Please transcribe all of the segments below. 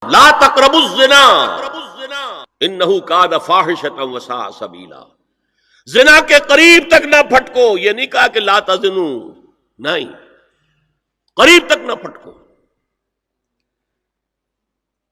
لا تقربوا الزنا انہ کان فاحشۃ وساء سبیلا. زنا کے قریب تک نہ پھٹکو. یہ نہیں کہا کہ لا تزنوا، نہیں، قریب تک نہ پھٹکو.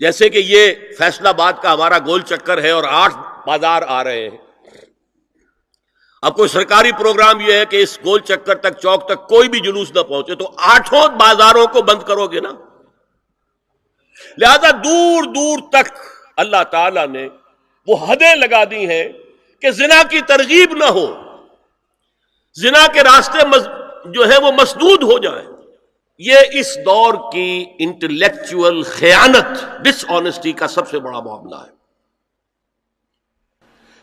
جیسے کہ یہ فیصل آباد کا ہمارا گول چکر ہے اور 8 بازار آ رہے ہیں. اب کوئی سرکاری پروگرام یہ ہے کہ اس گول چکر تک، چوک تک کوئی بھی جلوس نہ پہنچے، تو 8 بازاروں کو بند کرو گے نا. لہذا دور دور تک اللہ تعالیٰ نے وہ حدیں لگا دی ہیں کہ زنا کی ترغیب نہ ہو، زنا کے راستے جو ہے وہ مسدود ہو جائیں. یہ اس دور کی انٹلیکچوئل خیانت، ڈس آنیسٹی کا سب سے بڑا معاملہ ہے.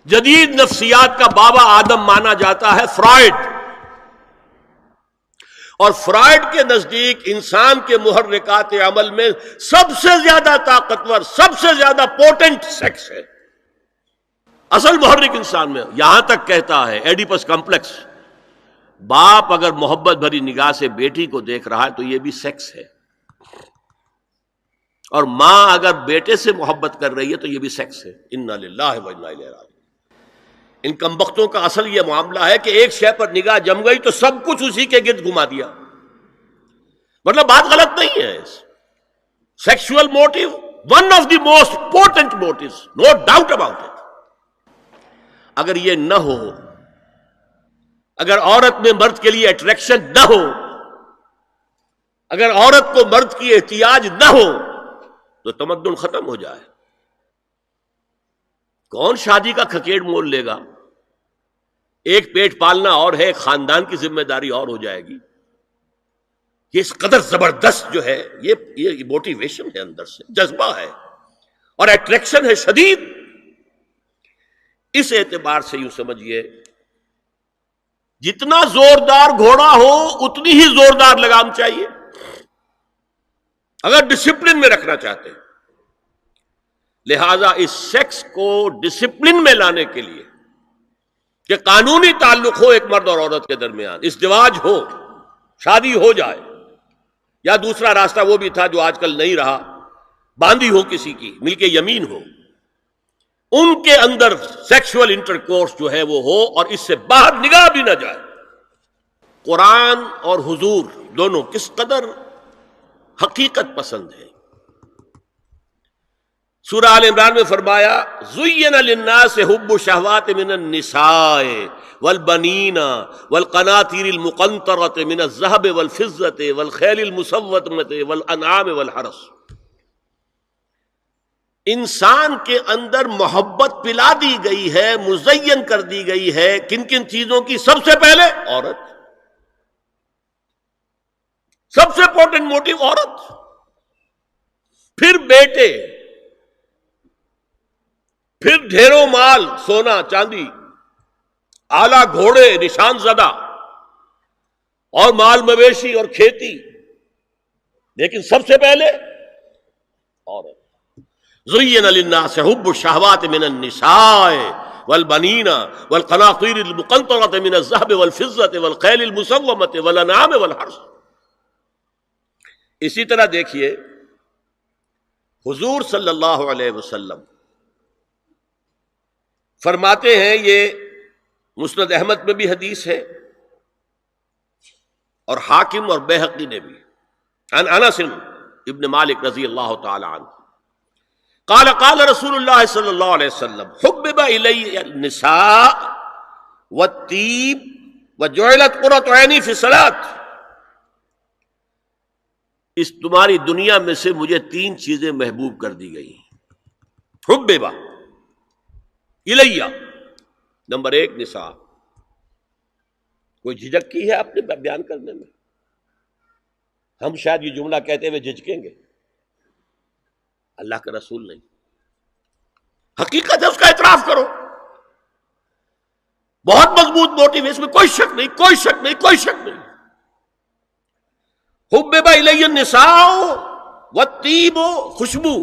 جدید نفسیات کا بابا آدم مانا جاتا ہے فرائڈ، اور فرائڈ کے نزدیک انسان کے محرکات عمل میں سب سے زیادہ طاقتور، سب سے زیادہ پوٹنٹ سیکس ہے. اصل محرک انسان میں. یہاں تک کہتا ہے ایڈیپس کمپلیکس، باپ اگر محبت بھری نگاہ سے بیٹی کو دیکھ رہا ہے تو یہ بھی سیکس ہے، اور ماں اگر بیٹے سے محبت کر رہی ہے تو یہ بھی سیکس ہے. انا للہ و انا الیہ راجعون. ان کمبختوں کا اصل یہ معاملہ ہے کہ ایک شے پر نگاہ جم گئی تو سب کچھ اسی کے گرد گھما دیا. مطلب بات غلط نہیں ہے. Sexual motive one of the most important motives, no doubt about it. اگر یہ نہ ہو، اگر عورت میں مرد کے لیے اٹریکشن نہ ہو، اگر عورت کو مرد کی احتیاج نہ ہو تو تمدن ختم ہو جائے. کون شادی کا کھکیڑ مول لے گا؟ ایک پیٹ پالنا اور ہے، ایک خاندان کی ذمہ داری اور ہو جائے گی. یہ اس قدر زبردست جو ہے، یہ موٹیویشن ہے، اندر سے جذبہ ہے اور اٹریکشن ہے شدید. اس اعتبار سے یوں سمجھیے، جتنا زوردار گھوڑا ہو اتنی ہی زوردار لگام چاہیے اگر ڈسپلن میں رکھنا چاہتے ہیں. لہذا اس سیکس کو ڈسپلن میں لانے کے لیے کہ قانونی تعلق ہو ایک مرد اور عورت کے درمیان، ازدواج ہو، شادی ہو جائے، یا دوسرا راستہ وہ بھی تھا جو آج کل نہیں رہا، باندھی ہو کسی کی، مل کے یمین ہو، ان کے اندر سیکشول انٹرکورس جو ہے وہ ہو اور اس سے باہر نگاہ بھی نہ جائے. قرآن اور حضور دونوں کس قدر حقیقت پسند ہے. سورہ آل عمران میں فرمایا زُيِّنَ لِلنَّاسِ حُبُّ الشَّهَوَاتِ مِنَ النِّسَاءِ وَالْبَنِينَ وَالْقَنَاطِيرِ الْمُقَنطَرَةِ مِنَ الذَّهَبِ وَالْفِضَّةِ وَالْخَيْلِ الْمُسَوَّمَةِ وَالْأَنْعَامِ وَالْحَرْثِ. انسان کے اندر محبت پلا دی گئی ہے، مزین کر دی گئی ہے. کن کن چیزوں کی؟ سب سے پہلے عورت، سب سے امپورٹنٹ موٹیو عورت، پھر بیٹے، پھر ڈھیروں مال، سونا چاندی، اعلی گھوڑے نشان زدہ، اور مال مویشی اور کھیتی، لیکن سب سے پہلے عورت. زُيِّنَ لِلنَّاسِ حُبُّ الشَّهَوَاتِ مِنَ النِّسَاءِ وَالْبَنِينَ وَالْقَنَاطِيرِ الْمُقَنطَرَةِ مِنَ الذَّهَبِ وَالْفِضَّةِ وَالْخَيْلِ الْمُسَوَّمَةِ وَالْأَنْعَامِ وَالْحَرْثِ. اسی طرح دیکھیے حضور صلی اللہ علیہ وسلم فرماتے ہیں، یہ مسند احمد میں بھی حدیث ہے اور حاکم اور بیہقی نے بھی، عن انس ابن مالک رضی اللہ تعالی عنہ قال قال رسول اللہ صلی اللہ علیہ وسلم حبب الی النساء والطیب وجعلت قرۃ عینی فی الصلاۃ. اس تمہاری دنیا میں سے مجھے 3 چیزیں محبوب کر دی گئی. حبب الی، نمبر 1 نساء. کوئی جھجک کی ہے آپ نے بیان کرنے میں؟ ہم شاید یہ جملہ کہتے ہوئے جھجکیں گے، اللہ کا رسول نہیں. حقیقت ہے، اس کا اعتراف کرو. بہت مضبوط موٹیو ہے، اس میں کوئی شک نہیں، کوئی شک نہیں، کوئی شک نہیں. حبب الی النساء والطیب، خوشبو،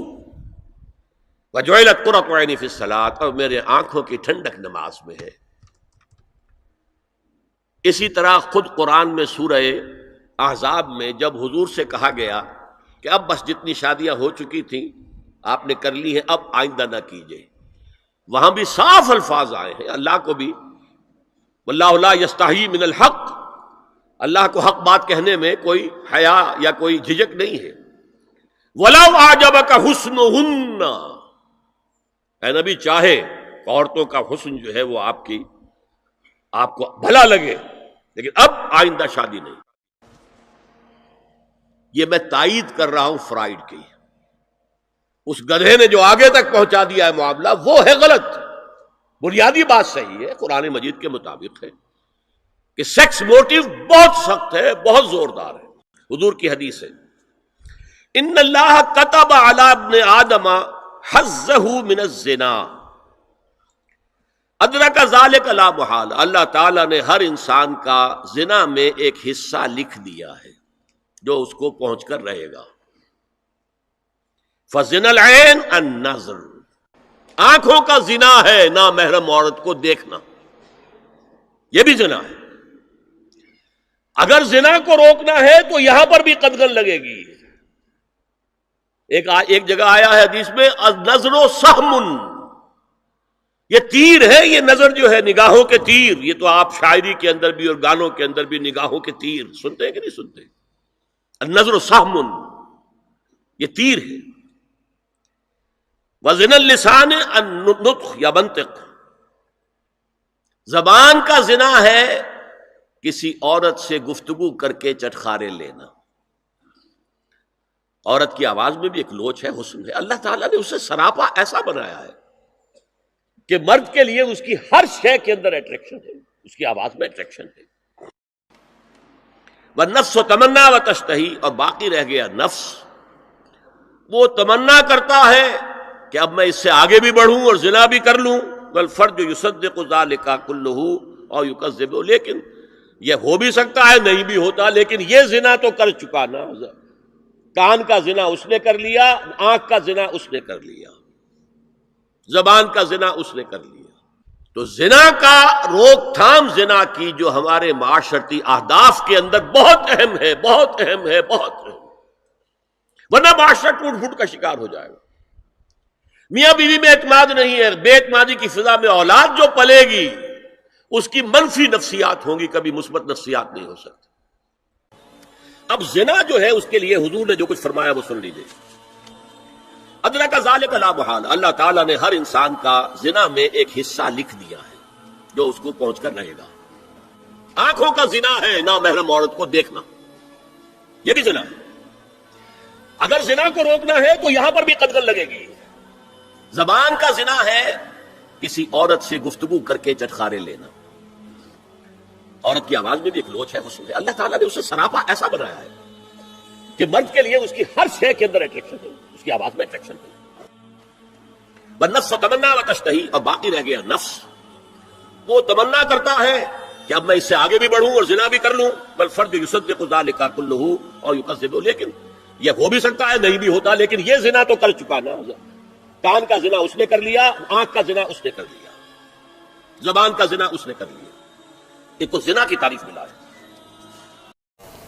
وجعلت قرۃ عینی فی الصلاۃ، اور میرے آنکھوں کی ٹھنڈک نماز میں ہے. اسی طرح خود قرآن میں سورہ احزاب میں جب حضور سے کہا گیا کہ اب بس جتنی شادیاں ہو چکی تھیں آپ نے کر لی ہے، اب آئندہ نہ کیجیے۔ وہاں بھی صاف الفاظ آئے ہیں، اللہ کو بھی واللہ لا یستحی من الحق، اللہ کو حق بات کہنے میں کوئی حیا یا کوئی جھجک نہیں ہے۔ وَلَوْ أَعْجَبَكَ حُسْنُهُنَّ، اے نبی چاہے عورتوں کا حسن جو ہے وہ آپ کو بھلا لگے، لیکن اب آئندہ شادی نہیں۔ یہ میں تائید کر رہا ہوں فرائڈ کی، اس گدھے نے جو آگے تک پہنچا دیا ہے معاملہ وہ ہے غلط۔ بنیادی بات صحیح ہے، قرآن مجید کے مطابق ہے کہ سیکس موٹیو بہت سخت ہے، بہت زوردار ہے۔ حضور کی حدیث ہے، ان اللہ کتب علی ابن آدم حظہ من الزنا ادرک ذلک لا محال، اللہ تعالیٰ نے ہر انسان کا زنا میں ایک حصہ لکھ دیا ہے جو اس کو پہنچ کر رہے گا۔ فزنا العین النظر، آنکھوں کا زنا ہے نامحرم عورت کو دیکھنا، یہ بھی زنا ہے۔ اگر زنا کو روکنا ہے تو یہاں پر بھی قدغن لگے گی۔ ایک جگہ آیا ہے حدیث میں النظر سہم، یہ تیر ہے، یہ نظر جو ہے نگاہوں کے تیر، یہ تو آپ شاعری کے اندر بھی اور گانوں کے اندر بھی نگاہوں کے تیر سنتے ہیں کہ نہیں سنتے؟ النظر سہم، یہ تیر ہے۔ وزن اللسان النطق یا منطق، زبان کا زنا ہے کسی عورت سے گفتگو کر کے چٹخارے لینا۔ عورت کی آواز میں بھی ایک لوچ ہے، حسن ہے، اللہ تعالیٰ نے اسے سراپا ایسا بنایا ہے کہ مرد کے لیے اس کی ہر شے کے اندر اٹریکشن ہے، اس کی آواز میں اٹریکشن ہے۔ والنفس تمنا و تشتہی، اور باقی رہ گیا نفس، وہ تمنا کرتا ہے کہ اب میں اس سے آگے بھی بڑھوں اور زنا بھی کر لوں۔ والفرج یصدق ذلک کلہ او یکذب، لیکن یہ ہو بھی سکتا ہے نہیں بھی ہوتا، لیکن یہ زنا تو کر چکا نا، کان کا زنا اس نے کر لیا، آنکھ کا زنا اس نے کر لیا، زبان کا زنا اس نے کر لیا۔ تو زنا کا روک تھام زنا کی جو ہمارے معاشرتی اہداف کے اندر بہت اہم ہے، بہت اہم ہے، بہت اہم، ورنہ معاشرہ ٹوٹ پھوٹ کا شکار ہو جائے گا۔ میاں بیوی میں اعتماد نہیں ہے، بے اعتمادی کی فضا میں اولاد جو پلے گی اس کی منفی نفسیات ہوں گی، کبھی مثبت نفسیات نہیں ہو سکتی۔ اب زنا جو ہے اس کے لیے حضور نے جو کچھ فرمایا وہ سن لیجیے۔ ادرک ذلک لا محال، اللہ تعالیٰ نے ہر انسان کا زنا میں ایک حصہ لکھ دیا ہے جو اس کو پہنچ کر رہے گا۔ آنکھوں کا زنا ہے نامحرم عورت کو دیکھنا، یہ بھی زنا ہے۔ اگر زنا کو روکنا ہے تو یہاں پر بھی قدغن لگے گی۔ زبان کا زنا ہے کسی عورت سے گفتگو کر کے چٹخارے لینا، عورت کی آواز میں بھی ایک لوچ ہے، حسن ہے، اللہ تعالیٰ نے اسے سراپا ایسا بنایا ہے کہ مرد کے لیے اس کی ہر شے کے اندر اٹریکشن ہے، اس کی آواز میں اٹریکشن ہے۔ والنفس تمنا و تشتہی، اور باقی رہ گیا نفس، وہ تمنا کرتا ہے کہ اب میں اس سے آگے بھی بڑھوں اور زنا بھی کر لوں۔ والفرج یصدق ذلک کلہ او یکذب، لیکن یہ ہو بھی سکتا ہے نہیں بھی ہوتا، لیکن یہ زنا تو کر چکا نا، کان کا زنا اس نے کر لیا، آنکھ کا زنا اس نے کر لیا، زبان کا زنا اس نے کر لیا۔ ایک تو زنا کی تعریف ملا ہے۔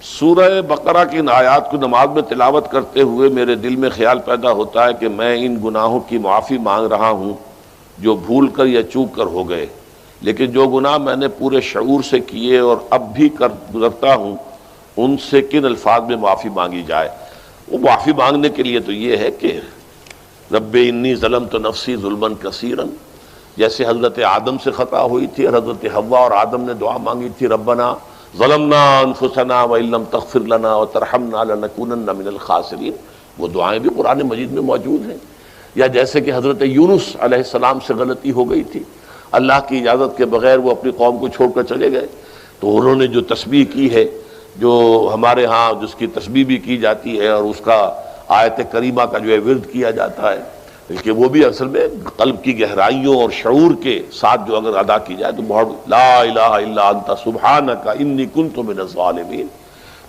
سورہ بقرہ کی ان آیات کو نماز میں تلاوت کرتے ہوئے میرے دل میں خیال پیدا ہوتا ہے کہ میں ان گناہوں کی معافی مانگ رہا ہوں جو بھول کر یا چوک کر ہو گئے، لیکن جو گناہ میں نے پورے شعور سے کیے اور اب بھی کر گزرتا ہوں ان سے کن الفاظ میں معافی مانگی جائے؟ وہ معافی مانگنے کے لیے تو یہ ہے کہ رب انی ظلمت نفسی ظلما کثیرا، جیسے حضرت آدم سے خطا ہوئی تھی اور حضرت حوا اور آدم نے دعا مانگی تھی ربنا ظلمنا انفسنا وان لم تغفر لنا وترحمنا لنکونن من الخاسرین، وہ دعائیں بھی قرآن مجید میں موجود ہیں۔ یا جیسے کہ حضرت یونس علیہ السلام سے غلطی ہو گئی تھی، اللہ کی اجازت کے بغیر وہ اپنی قوم کو چھوڑ کر چلے گئے، تو انہوں نے جو تسبیح کی ہے، جو ہمارے ہاں جس کی تسبیح بھی کی جاتی ہے اور اس کا آیت کریمہ کا جو ہے ورد کیا جاتا ہے، بلکہ وہ بھی اصل میں قلب کی گہرائیوں اور شعور کے ساتھ جو اگر ادا کی جائے تو بہت لا الہ الا انت سبحانک انی کنت من الظالمین،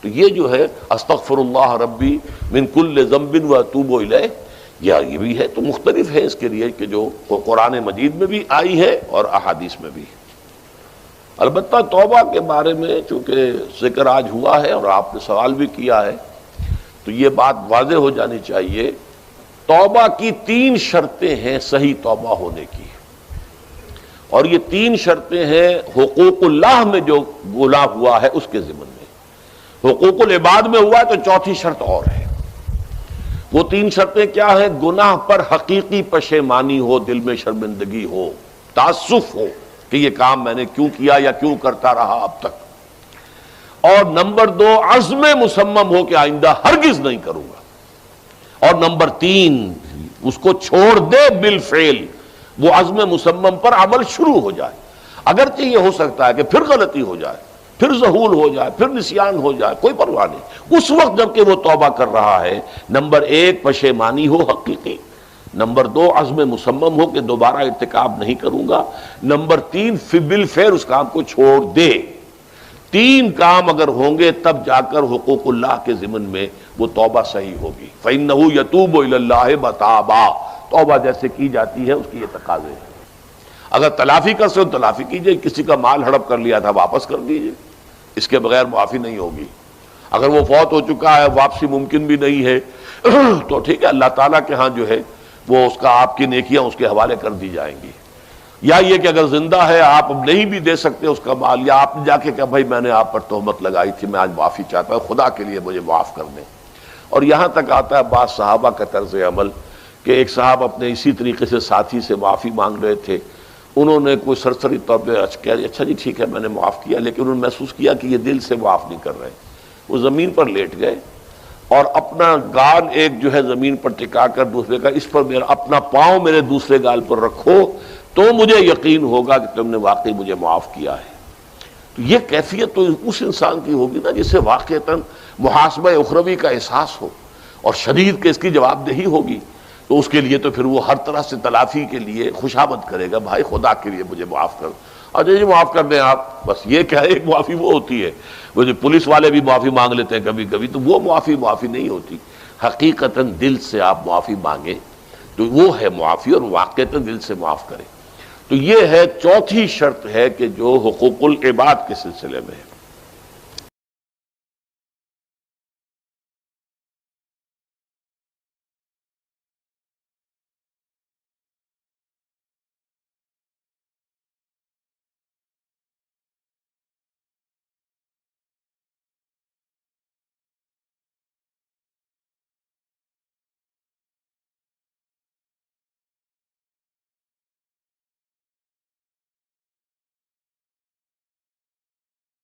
تو یہ جو ہے استغفر اللہ ربی من کل ذنب واتوب الیہ، یہ بھی ہے۔ تو مختلف ہے اس کے لیے کہ جو قرآن مجید میں بھی آئی ہے اور احادیث میں بھی۔ البتہ توبہ کے بارے میں چونکہ ذکر آج ہوا ہے اور آپ نے سوال بھی کیا ہے، تو یہ بات واضح ہو جانی چاہیے توبہ کی 3 شرطیں ہیں صحیح توبہ ہونے کی، اور یہ 3 شرطیں ہیں حقوق اللہ میں جو گناہ ہوا ہے اس کے ضمن میں۔ حقوق العباد میں ہوا ہے تو 4تھی شرط اور ہے۔ وہ 3 شرطیں کیا ہیں؟ گناہ پر حقیقی پشیمانی ہو، دل میں شرمندگی ہو، تعسف ہو کہ یہ کام میں نے کیوں کیا یا کیوں کرتا رہا اب تک، اور نمبر 2 عزم مصمم ہو کہ آئندہ ہرگز نہیں کروں گا، اور نمبر 3 اس کو چھوڑ دے بالفعل، وہ عزم مصمم پر عمل شروع ہو جائے۔ اگرچہ یہ ہو سکتا ہے کہ پھر غلطی ہو جائے، پھر ذہول ہو جائے، پھر نسیان ہو جائے، کوئی پرواہ نہیں۔ اس وقت جب کہ وہ توبہ کر رہا ہے، نمبر 1 پشیمانی ہو حقیقی، نمبر 2 عزم مصمم ہو کہ دوبارہ ارتکاب نہیں کروں گا، نمبر 3 بالفعل اس کام کو چھوڑ دے۔ 3 کام اگر ہوں گے تب جا کر حقوق اللہ کے ضمن میں وہ توبہ صحیح ہوگی۔ فَإِنَّهُ يَتُوبُ إِلَى اللَّهِ مَتَابًا، توبہ جیسے کی جاتی ہے اس کی یہ تقاضے ہیں۔ اگر تلافی کر سکتے تلافی کیجئے، کسی کا مال ہڑپ کر لیا تھا واپس کر دیجئے، اس کے بغیر معافی نہیں ہوگی۔ اگر وہ فوت ہو چکا ہے، واپسی ممکن بھی نہیں ہے، تو ٹھیک ہے، اللہ تعالیٰ کے ہاں جو ہے وہ اس کا آپ کی نیکیاں اس کے حوالے کر دی جائیں گی۔ یا یہ کہ اگر زندہ ہے آپ اب نہیں بھی دے سکتے اس کا مال، یا آپ نے جا کے کہا بھائی میں نے آپ پر تہمت لگائی تھی، میں آج معافی چاہتا ہوں، خدا کے لیے مجھے معاف کر دیں۔ اور یہاں تک آتا ہے بعض صحابہ کا طرز عمل کہ ایک صاحب اپنے اسی طریقے سے ساتھی سے معافی مانگ رہے تھے، انہوں نے کوئی سرسری طور پہ کہہ دیا اچھا جی ٹھیک ہے میں نے معاف کیا، لیکن انہوں نے محسوس کیا کہ یہ دل سے معاف نہیں کر رہے، وہ زمین پر لیٹ گئے اور اپنا گال ایک جو ہے زمین پر ٹکا کر دوسرے کا، اس پر میرا اپنا پاؤں میرے دوسرے گال پر رکھو تو مجھے یقین ہوگا کہ تم نے واقعی مجھے معاف کیا ہے۔ تو یہ کیفیت تو اس انسان کی ہوگی نا جسے واقعتاً محاسبہ اخروی کا احساس ہو اور شدید کہ اس کی جواب دہی ہوگی، تو اس کے لیے تو پھر وہ ہر طرح سے تلافی کے لیے خوشامد کرے گا، بھائی خدا کے لیے مجھے معاف کر، اچھا جی معاف کر دیں آپ، بس یہ کیا ہے، ایک معافی وہ ہوتی ہے، وہ جو پولیس والے بھی معافی مانگ لیتے ہیں کبھی کبھی، تو وہ معافی نہیں ہوتی، حقیقتاً دل سے آپ معافی مانگیں تو وہ ہے معافی، اور واقعتاً دل سے معاف کریں۔ تو یہ ہے 4تھی شرط ہے کہ جو حقوق العباد کے سلسلے میں ہے۔